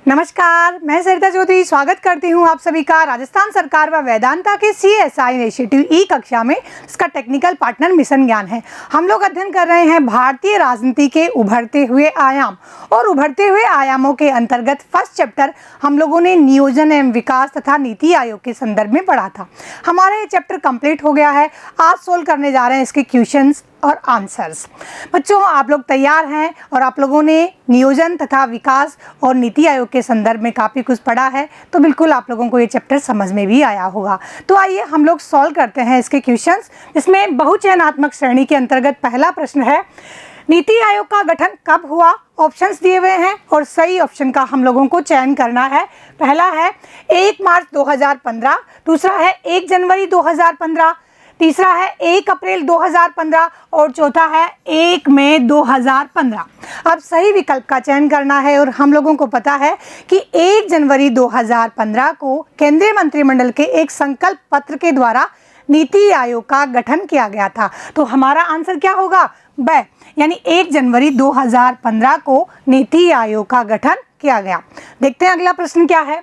नमस्कार, मैं सरिता चौधरी स्वागत करती हूं आप सभी का राजस्थान सरकार व वेदांता के CSI इनिशिएटिव ई कक्षा में। इसका टेक्निकल पार्टनर मिशन ज्ञान है। हम लोग अध्ययन कर रहे हैं भारतीय राजनीति के उभरते हुए आयाम, और उभरते हुए आयामों के अंतर्गत फर्स्ट चैप्टर हम लोगों ने नियोजन एवं विकास तथा नीति आयोग के संदर्भ में पढ़ा था। हमारा ये चैप्टर कंप्लीट हो गया है। आज सोल्व करने जा रहे हैं इसके क्वेश्चंस और आंसर्स। बच्चों, आप लोग तैयार हैं और आप लोगों ने नियोजन तथा विकास और नीति आयोग के संदर्भ में काफ़ी कुछ पढ़ा है, तो बिल्कुल आप लोगों को ये चैप्टर समझ में भी आया होगा। तो आइए हम लोग सॉल्व करते हैं इसके क्वेश्चंस। इसमें बहुचयनात्मक श्रेणी के अंतर्गत पहला प्रश्न है, नीति आयोग का गठन कब हुआ? ऑप्शंस दिए हुए हैं और सही ऑप्शन का हम लोगों को चयन करना है। पहला है 1 मार्च 2015, दूसरा है 1 जनवरी 2015, तीसरा है 1 अप्रैल 2015 और चौथा है 1 मई 2015। अब सही विकल्प का चयन करना है और हम लोगों को पता है कि 1 जनवरी 2015 को केंद्रीय मंत्रिमंडल के एक संकल्प पत्र के द्वारा नीति आयोग का गठन किया गया था। तो हमारा आंसर क्या होगा? ब, यानी 1 जनवरी 2015 को नीति आयोग का गठन किया गया। देखते हैं अगला प्रश्न क्या है।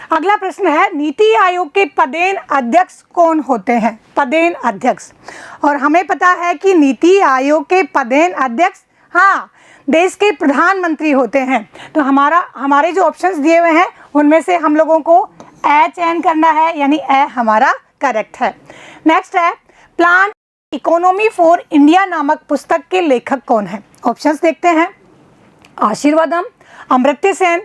अगला प्रश्न है, नीति आयोग के पदेन अध्यक्ष कौन होते हैं? पदेन अध्यक्ष, और हमें पता है कि नीति आयोग के पदेन अध्यक्ष देश के प्रधानमंत्री होते हैं। तो हमारे जो ऑप्शंस दिए हुए हैं उनमें से हम लोगों को ए चयन करना है, यानी ए हमारा करेक्ट है। नेक्स्ट है, प्लान इकोनॉमी फॉर इंडिया नामक पुस्तक के लेखक कौन है? ऑप्शंस देखते हैं। आशीर्वादम, अमर्त्य सेन,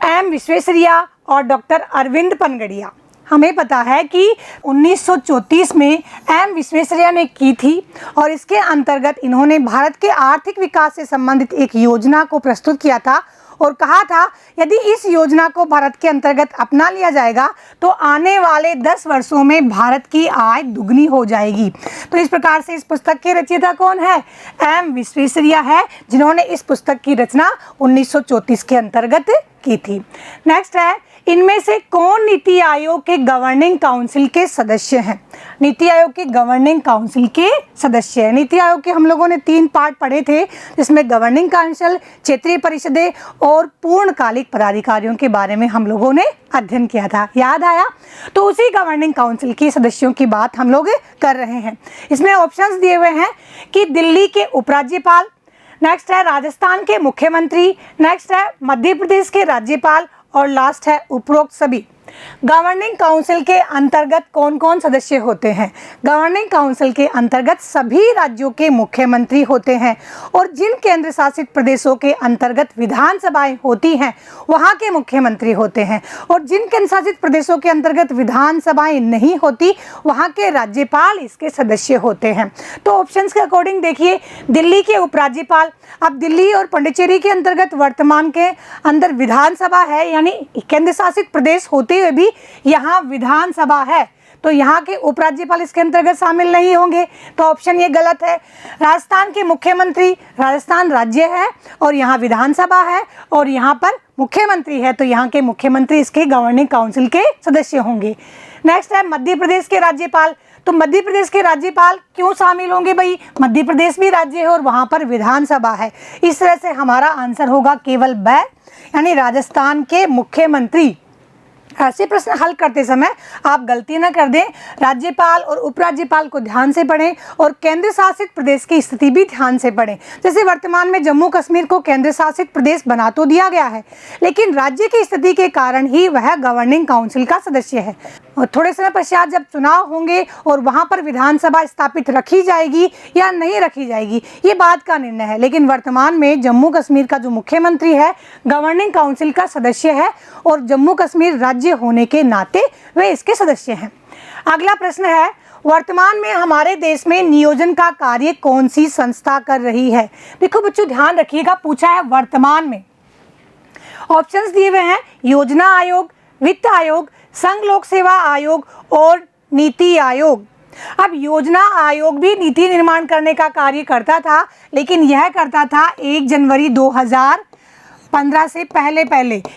एम विश्वेश्वरैया और डॉक्टर अरविंद पनगड़िया। हमें पता है कि 1934 में एम विश्वेश्वरैया ने की थी और इसके अंतर्गत इन्होंने भारत के आर्थिक विकास से संबंधित एक योजना को प्रस्तुत किया था और कहा था यदि इस योजना को भारत के अंतर्गत अपना लिया जाएगा तो आने वाले 10 वर्षों में भारत की आय दुगनी हो जाएगी। तो इस प्रकार से इस पुस्तक के रचयिता कौन है? एम विश्वेश्वरैया है, जिन्होंने इस पुस्तक की रचना 1934 के अंतर्गत की थी। नेक्स्ट है, इनमें से कौन नीति आयोग के गवर्निंग काउंसिल के सदस्य हैं? नीति आयोग के गवर्निंग काउंसिल के सदस्य हैं। नीति आयोग के हम लोगों ने 3 पार्ट पढ़े थे, जिसमें गवर्निंग काउंसिल, क्षेत्रीय परिषदें और पूर्णकालिक पदाधिकारियों के बारे में हम लोगों ने अध्ययन किया था। याद आया? तो उसी गवर्निंग काउंसिल के सदस्यों की बात हम लोग कर रहे हैं। इसमें ऑप्शंस दिए हुए हैं कि दिल्ली के उपराज्यपाल, नेक्स्ट है राजस्थान के मुख्यमंत्री, नेक्स्ट है मध्य प्रदेश के राज्यपाल और लास्ट है उपरोक्त सभी। गवर्निंग काउंसिल के अंतर्गत कौन कौन सदस्य होते हैं? गवर्निंग काउंसिल के अंतर्गत सभी राज्यों के मुख्यमंत्री होते हैं, और जिन केंद्र शासित प्रदेशों के अंतर्गत विधानसभाएं होती हैं वहां के मुख्यमंत्री होते हैं, और जिन केंद्र शासित प्रदेशों के अंतर्गत विधानसभाएं नहीं होती वहां के राज्यपाल इसके सदस्य होते हैं। तो ऑप्शंस के अकॉर्डिंग देखिए, दिल्ली के उपराज्यपाल। अब दिल्ली और पुडुचेरी के अंतर्गत वर्तमान के अंदर विधानसभा है, यानी केंद्र शासित प्रदेश होते हुए भी यहाँ विधानसभा है, तो यहाँ के उपराज्यपाल इसके अंतर्गत शामिल नहीं होंगे। तो ऑप्शन ये गलत है। राजस्थान के मुख्यमंत्री, राजस्थान राज्य है और यहाँ विधानसभा है और यहाँ पर मुख्यमंत्री है, तो यहाँ के मुख्यमंत्री इसके गवर्निंग काउंसिल के सदस्य होंगे। नेक्स्ट है मध्य प्रदेश के राज्यपाल। तो मध्य प्रदेश के राज्यपाल क्यों शामिल होंगे भाई? मध्य प्रदेश भी राज्य है और वहाँ पर विधानसभा है। इस तरह से हमारा आंसर होगा केवल ब, यानी राजस्थान के मुख्यमंत्री। ऐसे प्रश्न हल करते समय आप गलती न कर दें, राज्यपाल और उपराज्यपाल को ध्यान से पढ़ें और केंद्र शासित प्रदेश की स्थिति भी ध्यान से पढ़ें। जैसे वर्तमान में जम्मू कश्मीर को केंद्र शासित प्रदेश बना तो दिया गया है, लेकिन राज्य की स्थिति के कारण ही वह गवर्निंग काउंसिल का सदस्य है। और थोड़े समय पश्चात जब चुनाव होंगे और वहां पर विधानसभा स्थापित रखी जाएगी या नहीं रखी जाएगी, ये बात का निर्णय है, लेकिन वर्तमान में जम्मू कश्मीर का जो मुख्यमंत्री है गवर्निंग काउंसिल का सदस्य है और जम्मू कश्मीर राज्य होने के नाते वे इसके सदस्य हैं। अगला प्रश्न है, वर्तमान में हमारे देश में नियोजन का कार्य कौन सी संस्था कर रही है? देखो बच्चों, ध्यान रखिएगा, पूछा है वर्तमान में। ऑप्शंस दिए हुए हैं योजना आयोग, वित्त आयोग, संघ लोक सेवा आयोग और नीति आयोग। अब योजना आयोग भी नीति निर्माण करने का कार्य करता था, लेकिन यह करता था 1 जनवरी 2015 से पहले।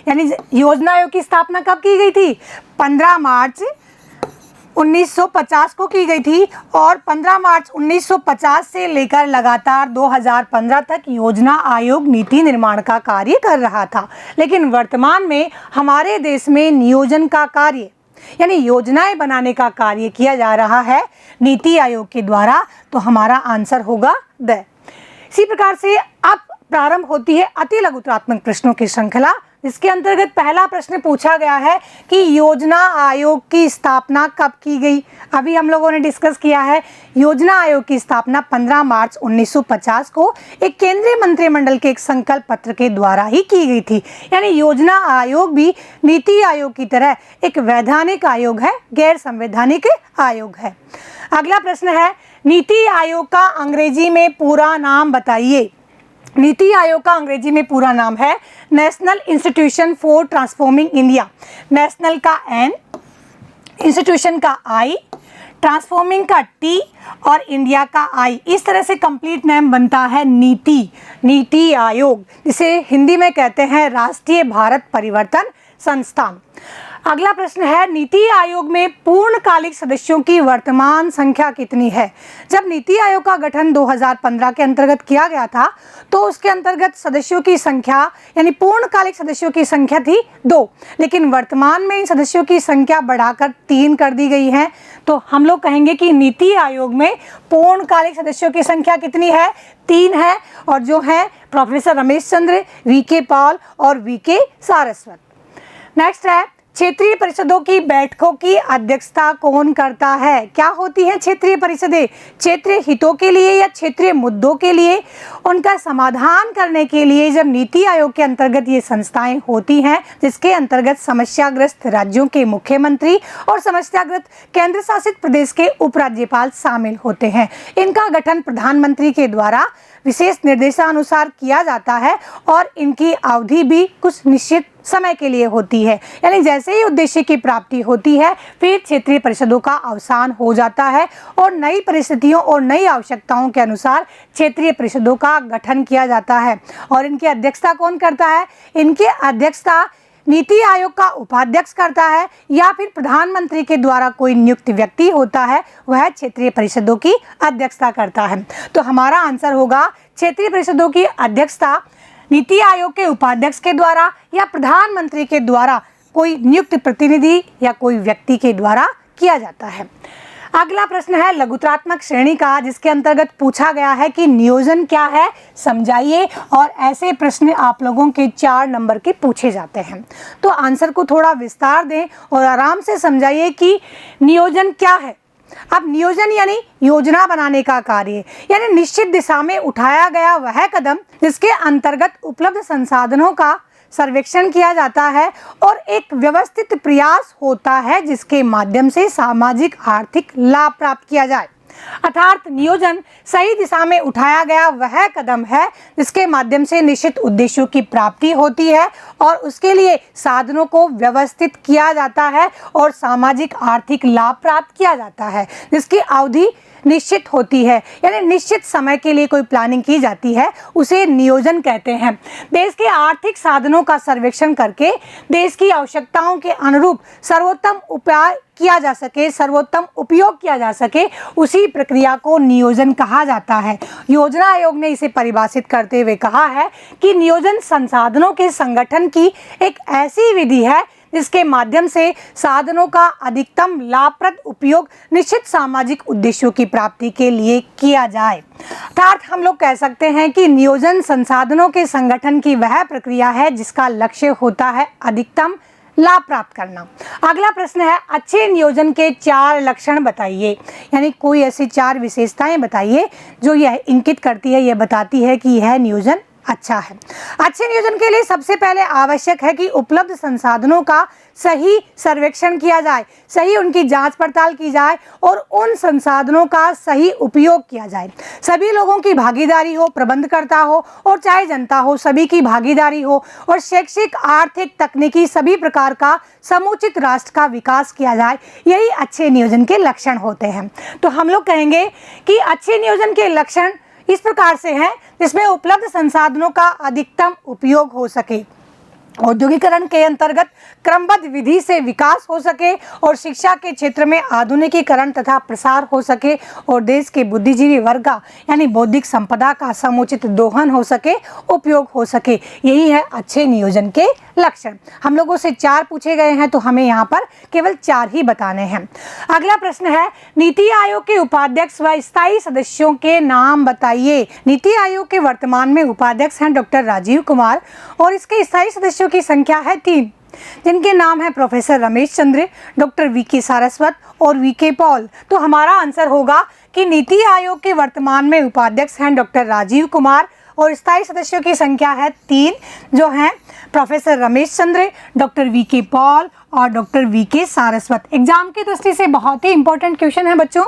यानी योजना आयोग की स्थापना कब की गई थी? 15 मार्च 1950 को की गई थी और 15 मार्च 1950 से लेकर लगातार 2015 तक योजना आयोग नीति निर्माण का कार्य कर रहा था। लेकिन वर्तमान में हमारे देश में नियोजन का कार्य यानी योजनाएं बनाने का कार्य किया जा रहा है नीति आयोग के द्वारा। तो हमारा आंसर होगा द। इसी प्रकार से अब प्रारंभ होती है अति लघुत्रात्मक प्रश्नों की श्रृंखला, जिसके अंतर्गत पहला प्रश्न पूछा गया है कि योजना आयोग की स्थापना कब की गई। अभी हम लोगों ने डिस्कस किया है योजना आयोग की स्थापना 15 मार्च 1950 को एक केंद्रीय मंत्रिमंडल के एक संकल्प पत्र के द्वारा ही की गई थी। यानी योजना आयोग भी नीति आयोग की तरह एक वैधानिक आयोग है, गैर संवैधानिक आयोग है। अगला प्रश्न है नीति आयोग का अंग्रेजी में पूरा नाम बताइए। नीति आयोग का अंग्रेजी में पूरा नाम है national institution for transforming India. National का एन, इंस्टीट्यूशन का आई, ट्रांसफॉर्मिंग का टी और इंडिया का आई। इस तरह से कंप्लीट नेम बनता है नीति आयोग, जिसे हिंदी में कहते हैं राष्ट्रीय भारत परिवर्तन संस्थान। अगला प्रश्न है नीति आयोग में पूर्णकालिक सदस्यों की वर्तमान संख्या कितनी है। जब नीति आयोग का गठन 2015 के अंतर्गत किया गया था तो उसके अंतर्गत सदस्यों की संख्या यानी पूर्णकालिक सदस्यों की संख्या थी 2, लेकिन वर्तमान में इन सदस्यों की संख्या बढ़ाकर 3 कर दी गई है। तो हम लोग कहेंगे कि नीति आयोग में पूर्णकालिक सदस्यों की संख्या कितनी है, 3 है, और जो है professor Ramesh Chandra, VK Paul और वीके सारस्वत। नेक्स्ट है क्षेत्रीय परिषदों की बैठकों की अध्यक्षता कौन करता है। क्या होती है क्षेत्रीय परिषदें? क्षेत्रीय हितों के लिए या क्षेत्रीय मुद्दों के लिए उनका समाधान करने के लिए जब नीति आयोग के अंतर्गत ये संस्थाएं होती हैं, जिसके अंतर्गत समस्याग्रस्त राज्यों के मुख्यमंत्री और समस्याग्रस्त केंद्र शासित प्रदेश के उपराज्यपाल शामिल होते हैं। इनका गठन प्रधानमंत्री के द्वारा विशेष निर्देशानुसार किया जाता है और इनकी अवधि भी कुछ निश्चित समय के लिए होती है। यानी जैसे ही उद्देश्य की प्राप्ति होती है फिर क्षेत्रीय परिषदों का अवसान हो जाता है और नई परिस्थितियों और नई आवश्यकताओं के अनुसार क्षेत्रीय परिषदों का गठन किया जाता है। और इनकी अध्यक्षता कौन करता है? इनकी अध्यक्षता नीति आयोग का उपाध्यक्ष करता है या फिर प्रधानमंत्री के द्वारा कोई नियुक्त व्यक्ति होता है, वह क्षेत्रीय परिषदों की अध्यक्षता करता है। तो हमारा आंसर होगा क्षेत्रीय परिषदों की अध्यक्षता नीति आयोग के उपाध्यक्ष के द्वारा या प्रधानमंत्री के द्वारा कोई नियुक्त प्रतिनिधि या कोई व्यक्ति के द्वारा किया जाता है। अगला प्रश्न है लघुत्रात्मक श्रेणी का, जिसके अंतर्गत पूछा गया है कि नियोजन क्या है, समझाइए। और ऐसे प्रश्न आप लोगों के 4 नंबर के पूछे जाते हैं। तो आंसर को थोड़ा विस्तार दें और आराम से समझाइए कि नियोजन क्या है। अब नियोजन यानी योजना बनाने का कार्य, यानी निश्चित दिशा में उठाया गया वह कदम जिसके अंतर्गत उपलब्ध संसाधनों का सर्वेक्षण किया जाता है और एक व्यवस्थित प्रयास होता है जिसके माध्यम से सामाजिक आर्थिक लाभ प्राप्त किया जाए। अर्थात नियोजन सही दिशा में उठाया गया वह कदम है जिसके माध्यम से निश्चित उद्देश्यों की प्राप्ति होती है और उसके लिए साधनों को व्यवस्थित किया जाता है और सामाजिक आर्थिक लाभ प्राप्त किया जाता है, जिसकी अवधि निश्चित होती है। यानी निश्चित समय के लिए कोई प्लानिंग की जाती है, उसे नियोजन कहते हैं। देश के आर्थिक साधनों का सर्वेक्षण करके देश की आवश्यकताओं के अनुरूप सर्वोत्तम उपाय किया जा सके, सर्वोत्तम उपयोग किया जा सके, उसी प्रक्रिया को नियोजन कहा जाता है। योजना आयोग ने इसे परिभाषित करते हुए कहा है कि नियोजन संसाधनों के संगठन की एक ऐसी विधि है जिसके माध्यम से साधनों का अधिकतम लाभप्रद उपयोग निश्चित सामाजिक उद्देश्यों की प्राप्ति के लिए किया जाए। अर्थात हम लोग कह सकते हैं कि नियोजन संसाधनों के संगठन की वह प्रक्रिया है जिसका लक्ष्य होता है अधिकतम लाभ प्राप्त करना। अगला प्रश्न है अच्छे नियोजन के 4 लक्षण बताइए। यानी कोई ऐसी 4 विशेषताएं बताइए जो यह इंगित करती है, यह बताती है कि यह नियोजन अच्छा है। अच्छे नियोजन के लिए सबसे पहले आवश्यक है कि उपलब्ध संसाधनों का सही सर्वेक्षण किया जाए, सही उनकी जांच पड़ताल की जाए और उन संसाधनों का सही उपयोग किया जाए। सभी लोगों की भागीदारी हो, प्रबंधकर्ता हो और चाहे जनता हो, सभी की भागीदारी हो और शैक्षिक, आर्थिक, तकनीकी सभी प्रकार का समुचित राष्ट्र का विकास किया जाए। यही अच्छे नियोजन के लक्षण होते हैं। तो हम लोग कहेंगे कि अच्छे नियोजन के लक्षण इस प्रकार से हैं जिसमें उपलब्ध संसाधनों का अधिकतम उपयोग हो सके, औद्योगिकरण के अंतर्गत क्रमबद्ध विधि से विकास हो सके और शिक्षा के क्षेत्र में आधुनिकीकरण तथा प्रसार हो सके और देश के बुद्धिजीवी वर्ग का यानी बौद्धिक संपदा का समुचित दोहन हो सके, उपयोग हो सके। यही है अच्छे नियोजन के लक्षण। हम लोगों से 4 पूछे गए हैं तो हमें यहाँ पर केवल 4 ही बताने हैं। अगला प्रश्न है, नीति आयोग के उपाध्यक्ष व स्थायी सदस्यों के नाम बताइए। नीति आयोग के वर्तमान में उपाध्यक्ष हैं डॉक्टर राजीव कुमार और इसके स्थायी सदस्यों की संख्या है 3, जिनके नाम है professor Ramesh Chandra, doctor VK Saraswat और वीके पॉल। तो हमारा आंसर होगा कि नीति आयोग के वर्तमान में उपाध्यक्ष हैं डॉक्टर राजीव कुमार और स्थायी सदस्यों की संख्या है 3, जो हैं professor Ramesh Chandra, doctor VK Paul और डॉक्टर वीके सारस्वत। एग्जाम की दृष्टि से बहुत ही इंपॉर्टेंट क्वेश्चन है बच्चों।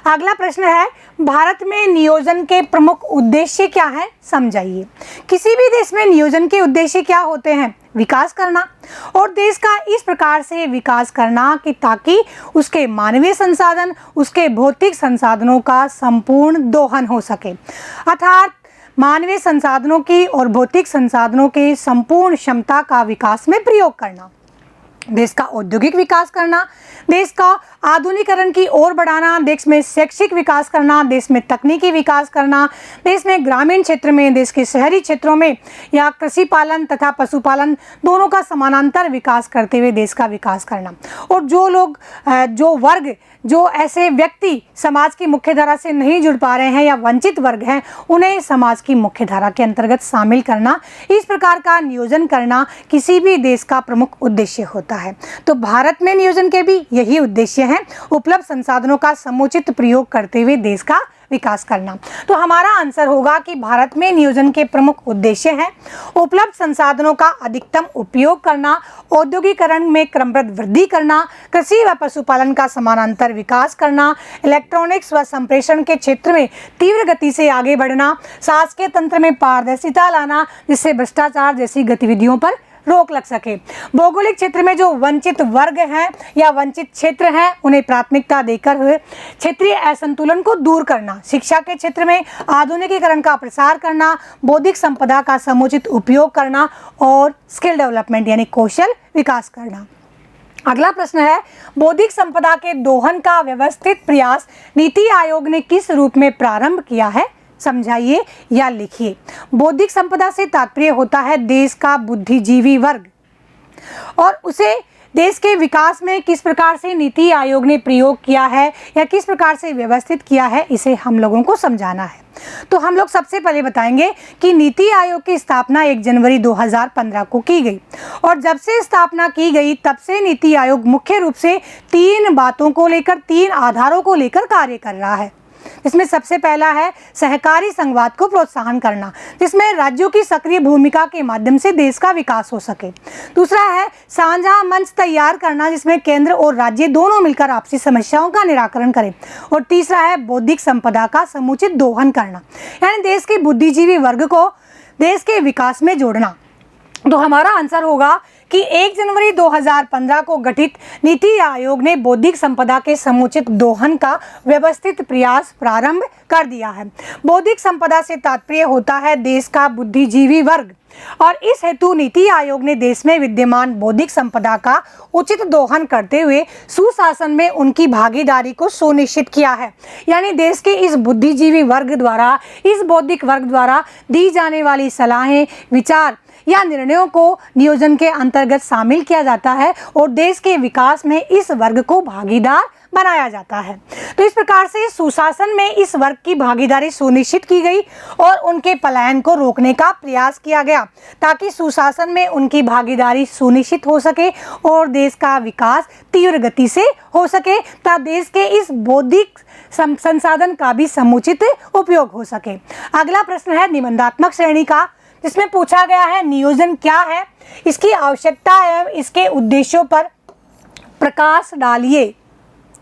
अगला प्रश्न है, भारत में नियोजन के प्रमुख उद्देश्य क्या है, समझाइए। किसी भी देश में नियोजन के उद्देश्य क्या होते हैं? विकास करना और देश का इस प्रकार से विकास करना कि ताकि उसके मानवीय संसाधन, उसके भौतिक संसाधनों का संपूर्ण दोहन हो सके, अर्थात मानवीय संसाधनों की और भौतिक संसाधनों के संपूर्ण क्षमता का विकास में प्रयोग करना, देश का औद्योगिक विकास करना, देश का आधुनिकीकरण की ओर बढ़ाना, देश में शैक्षिक विकास करना, देश में तकनीकी विकास करना, देश में ग्रामीण क्षेत्र में, देश के शहरी क्षेत्रों में या कृषि पालन तथा पशुपालन दोनों का समानांतर विकास करते हुए देश का विकास करना। और जो लोग जो वर्ग जो ऐसे व्यक्ति समाज की मुख्य धारा से नहीं जुड़ पा रहे हैं या वंचित वर्ग हैं, उन्हें समाज की मुख्य धारा के अंतर्गत शामिल करना, इस प्रकार का नियोजन करना किसी भी देश का प्रमुख उद्देश्य होता है। तो भारत में नियोजन के भी यही उद्देश्य हैं, उपलब्ध संसाधनों का समुचित प्रयोग करते हुए देश का विकास करना। तो हमारा आंसर होगा कि भारत में नियोजन के प्रमुख उद्देश्य हैं उपलब्ध संसाधनों का अधिकतम उपयोग करना, औद्योगिकरण में क्रमबद्ध वृद्धि करना, कृषि व पशुपालन का समानांतर विकास करना, इलेक्ट्रॉनिक्स व संप्रेषण के क्षेत्र में तीव्र गति से आगे बढ़ना, शासकीय तंत्र में पारदर्शिता लाना जिससे भ्रष्टाचार जैसी गतिविधियों पर रोक लग सके। भौगोलिक क्षेत्र में जो वंचित वर्ग हैं या वंचित क्षेत्र हैं उन्हें प्राथमिकता देकर हुए क्षेत्रीय असंतुलन को दूर करना, शिक्षा के क्षेत्र में आधुनिकीकरण का प्रसार करना, बौद्धिक संपदा का समुचित उपयोग करना और स्किल डेवलपमेंट यानी कौशल विकास करना। अगला प्रश्न है, बौद्धिक संपदा के दोहन का व्यवस्थित प्रयास नीति आयोग ने किस रूप में प्रारंभ किया है, समझाइए या लिखिए। बौद्धिक संपदा से तात्पर्य होता है देश का बुद्धिजीवी वर्ग और उसे देश के विकास में किस प्रकार से नीति आयोग ने प्रयोग किया है या किस प्रकार से व्यवस्थित किया है, इसे हम लोगों को समझाना है। तो हम लोग सबसे पहले बताएंगे कि नीति आयोग की स्थापना 1 जनवरी 2015 को की गई और जब से स्थापना की गई तब से नीति आयोग मुख्य रूप से 3 बातों को लेकर, 3 आधारों को लेकर कार्य कर रहा है। इसमें सबसे पहला है सहकारी संघवाद को प्रोत्साहन करना, जिसमें राज्यों की सक्रिय भूमिका के माध्यम से देश का विकास हो सके। दूसरा है साझा मंच तैयार करना, जिसमें केंद्र और राज्य दोनों मिलकर आपसी समस्याओं का निराकरण करें। और तीसरा है बौद्धिक संपदा का समुचित दोहन करना, यानी देश के बुद्धिजीवी वर्ग को देश के विकास में जोड़ना। तो हमारा आंसर होगा कि 1 जनवरी 2015 को गठित नीति आयोग ने बौद्धिक संपदा के समुचित दोहन का व्यवस्थित प्रयास प्रारंभ कर दिया है। बौद्धिक संपदा से तात्पर्य होता है देश का बुद्धिजीवी वर्ग और इस हेतु नीति आयोग ने देश में विद्यमान बौद्धिक संपदा का उचित दोहन करते हुए सुशासन में उनकी भागीदारी को सुनिश्चित किया है। यानी देश के इस बुद्धिजीवी वर्ग द्वारा, इस बौद्धिक वर्ग द्वारा दी जाने वाली सलाहें, विचार या निर्णयों को नियोजन के अंतर्गत शामिल किया जाता है और देश के विकास में इस वर्ग को भागीदार बनाया जाता है। तो इस प्रकार से सुशासन में इस वर्ग की भागीदारी सुनिश्चित की गई और उनके पलायन को रोकने का प्रयास किया गया ताकि सुशासन में उनकी भागीदारी सुनिश्चित हो सके और देश का विकास तीव्र गति से हो सके तथा देश के इस बौद्धिक संसाधन का भी समुचित उपयोग हो सके। अगला प्रश्न है निबंधात्मक श्रेणी का, जिसमें पूछा गया है नियोजन क्या है, इसकी आवश्यकता एवं इसके उद्देश्यों पर प्रकाश डालिए।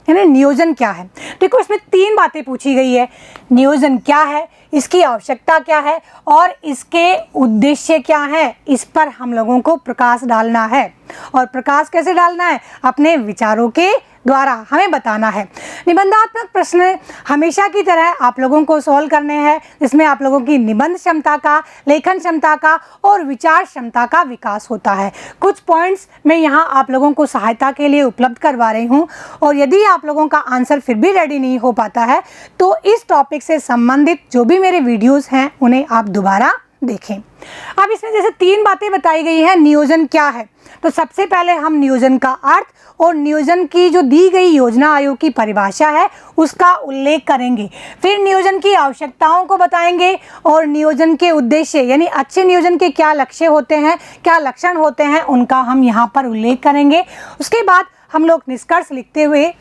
यानी नियोजन क्या है। देखो इसमें 3 बातें पूछी गई है। नियोजन क्या है, इसकी आवश्यकता क्या है और इसके उद्देश्य क्या है, इस पर हम लोगों को प्रकाश डालना है। और प्रकाश कैसे डालना है? अपने विचारों के द्वारा हमें बताना है। निबंधात्मक प्रश्न हमेशा की तरह आप लोगों को सॉल्व करने हैं, जिसमें आप लोगों की निबंध क्षमता का, लेखन क्षमता का और विचार क्षमता का विकास होता है। कुछ पॉइंट्स मैं यहाँ आप लोगों को सहायता के लिए उपलब्ध करवा रही हूँ, और यदि आप लोगों का आंसर फिर भी रेडी नहीं हो पाता है तो इस टॉपिक से संबंधित जो भी मेरे वीडियोज़ हैं उन्हें आप दोबारा देखें। अब इसमें जैसे 3 बातें बताई गई हैं। नियोजन क्या है, तो सबसे पहले हम नियोजन का अर्थ और नियोजन की जो दी गई योजना आयोग की परिभाषा है उसका उल्लेख करेंगे। फिर नियोजन की आवश्यकताओं को बताएंगे और नियोजन के उद्देश्य यानी अच्छे नियोजन के क्या लक्ष्य होते हैं, क्या लक्षण होते हैं, उनका हम यहाँ पर उल्लेख करेंगे। उसके बाद हम लोग निष्कर्ष लिखते हुए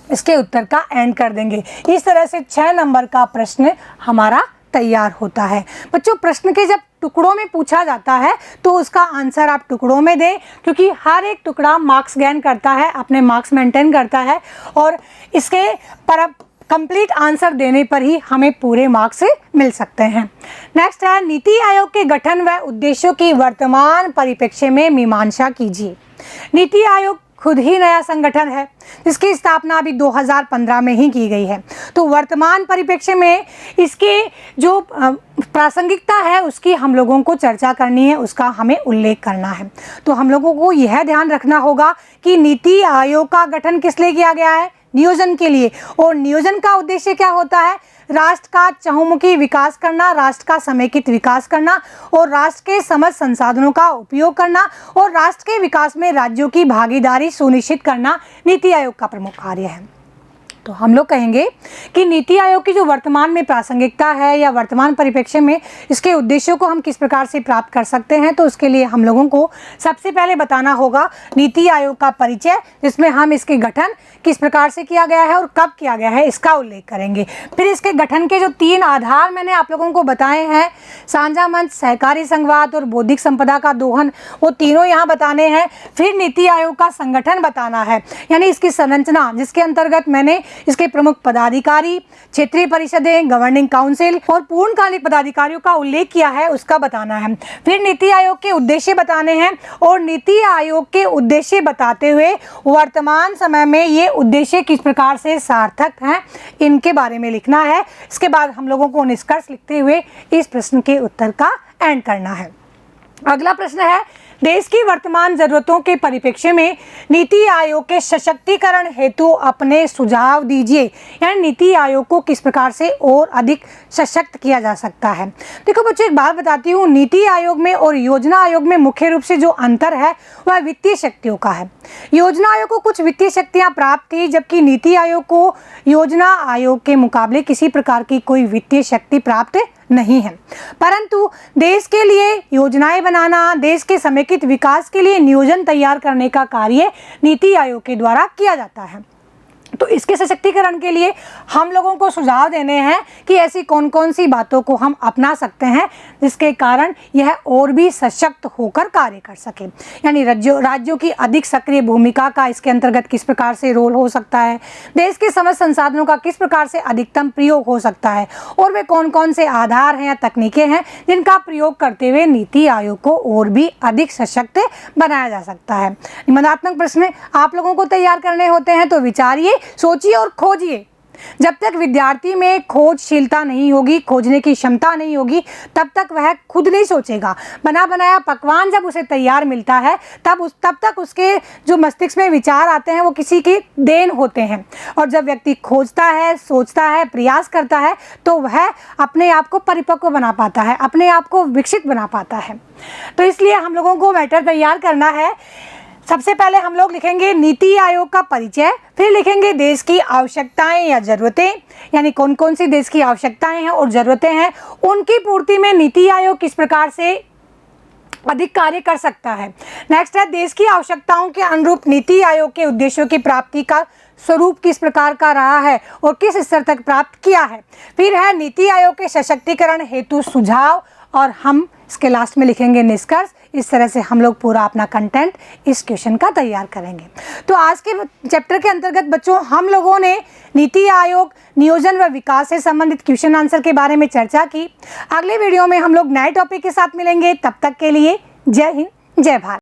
इसके उत्तर का एंड कर देंगे। इस तरह से 6 नंबर का प्रश्न हमारा तैयार होता है। बच्चों, प्रश्न के जब टुकड़ों में पूछा जाता है तो उसका आंसर आप टुकड़ों में दें, क्योंकि हर एक टुकड़ा मार्क्स गेन करता है, अपने मार्क्स मेंटेन करता है, और इसके पर कंप्लीट आंसर देने पर ही हमें पूरे मार्क्स मिल सकते हैं। नेक्स्ट है, नीति आयोग के गठन व उद्देश्यों की वर्तमान परिप्रेक्ष्य में मीमांसा कीजिए। नीति आयोग खुद ही नया संगठन है जिसकी स्थापना अभी 2015 में ही की गई है। तो वर्तमान परिप्रेक्ष्य में इसके जो प्रासंगिकता है उसकी हम लोगों को चर्चा करनी है, उसका हमें उल्लेख करना है। तो हम लोगों को यह ध्यान रखना होगा कि नीति आयोग का गठन किस लिए किया गया है? नियोजन के लिए। और नियोजन का उद्देश्य क्या होता है? राष्ट्र का चहुमुखी विकास करना, राष्ट्र का समेकित विकास करना और राष्ट्र के समस्त संसाधनों का उपयोग करना और राष्ट्र के विकास में राज्यों की भागीदारी सुनिश्चित करना नीति आयोग का प्रमुख कार्य है। तो हम लोग कहेंगे कि नीति आयोग की जो वर्तमान में प्रासंगिकता है या वर्तमान परिप्रेक्ष्य में इसके उद्देश्यों को हम किस प्रकार से प्राप्त कर सकते हैं, तो उसके लिए हम लोगों को सबसे पहले बताना होगा नीति आयोग का परिचय, जिसमें हम इसके गठन किस प्रकार से किया गया है और कब किया गया है इसका उल्लेख करेंगे। फिर इसके गठन के जो 3 आधार मैंने आप लोगों को बताए हैं, साझा मंच, सहकारी संघवाद और बौद्धिक संपदा का दोहन, वो तीनों यहाँ बताने हैं। फिर नीति आयोग का संगठन बताना है, यानी इसकी संरचना, जिसके अंतर्गत मैंने इसके प्रमुख पदाधिकारी, क्षेत्रीय परिषदें, गवर्निंग काउंसिल और पूर्णकालिक पदाधिकारियों का उल्लेख किया है, उसका बताना है। फिर नीति आयोग के उद्देश्य बताने हैं और नीति आयोग के उद्देश्य बताते हुए वर्तमान समय में ये उद्देश्य किस प्रकार से सार्थक हैं, इनके बारे में लिखना है। इसके बाद हम लोगों को निष्कर्ष लिखते हुए इस प्रश्न के उत्तर का एंड करना है। अगला प्रश्न है, देश की वर्तमान जरूरतों के परिप्रेक्ष्य में नीति आयोग के सशक्तिकरण हेतु अपने सुझाव दीजिए, यानी नीति आयोग को किस प्रकार से और अधिक सशक्त किया जा सकता है। देखो बच्चों, एक बात बताती हूँ, नीति आयोग में और योजना आयोग में मुख्य रूप से जो अंतर है वह वित्तीय शक्तियों का है। योजना आयोग को कुछ वित्तीय शक्तियाँ प्राप्त थी, जबकि नीति आयोग को योजना आयोग के मुकाबले किसी प्रकार की कोई वित्तीय शक्ति प्राप्त नहीं है। परंतु देश के लिए योजनाएं बनाना, देश के समेकित विकास के लिए नियोजन तैयार करने का कार्य नीति आयोग के द्वारा किया जाता है। तो इसके सशक्तिकरण के लिए हम लोगों को सुझाव देने हैं कि ऐसी कौन कौन सी बातों को हम अपना सकते हैं जिसके कारण यह और भी सशक्त होकर कार्य कर सके। यानी राज्यों की अधिक सक्रिय भूमिका का इसके अंतर्गत किस प्रकार से रोल हो सकता है, देश के समस्त संसाधनों का किस प्रकार से अधिकतम प्रयोग हो सकता है, और वे कौन कौन से आधार हैं या तकनीकें हैं जिनका प्रयोग करते हुए नीति आयोग को और भी अधिक सशक्त बनाया जा सकता है। निबंधात्मक प्रश्न आप लोगों को तैयार करने होते हैं, तो विचारिए, सोचिए और खोजिए। जब तक विद्यार्थी में खोजशीलता नहीं होगी, खोजने की क्षमता नहीं होगी, तब तक वह खुद नहीं सोचेगा। बना बनाया पकवान जब उसे तैयार मिलता है तब तक उसके जो मस्तिष्क में विचार आते हैं वो किसी की देन होते हैं। और जब व्यक्ति खोजता है, सोचता है, प्रयास करता है, तो वह अपने आप को परिपक्व बना पाता है, अपने आप को विकसित बना पाता है। तो इसलिए हम लोगों को मैटर तैयार करना है। सबसे पहले हम लोग लिखेंगे नीति आयोग का परिचय, फिर लिखेंगे देश की आवश्यकताएं या ज़रूरतें, यानी कौन कौन सी देश की आवश्यकताएं हैं और ज़रूरतें हैं, उनकी पूर्ति में नीति आयोग किस प्रकार से अधिक कार्य कर सकता है। नेक्स्ट है, देश की आवश्यकताओं के अनुरूप नीति आयोग के उद्देश्यों की प्राप्ति का स्वरूप किस प्रकार का रहा है और किस स्तर तक प्राप्त किया है। फिर है नीति आयोग के सशक्तिकरण हेतु सुझाव और हम इसके लास्ट में लिखेंगे निष्कर्ष। इस तरह से हम लोग पूरा अपना कंटेंट इस क्वेश्चन का तैयार करेंगे। तो आज के चैप्टर के अंतर्गत बच्चों हम लोगों ने नीति आयोग, नियोजन व विकास से संबंधित क्वेश्चन आंसर के बारे में चर्चा की। अगले वीडियो में हम लोग नए टॉपिक के साथ मिलेंगे। तब तक के लिए जय हिंद, जय भारत।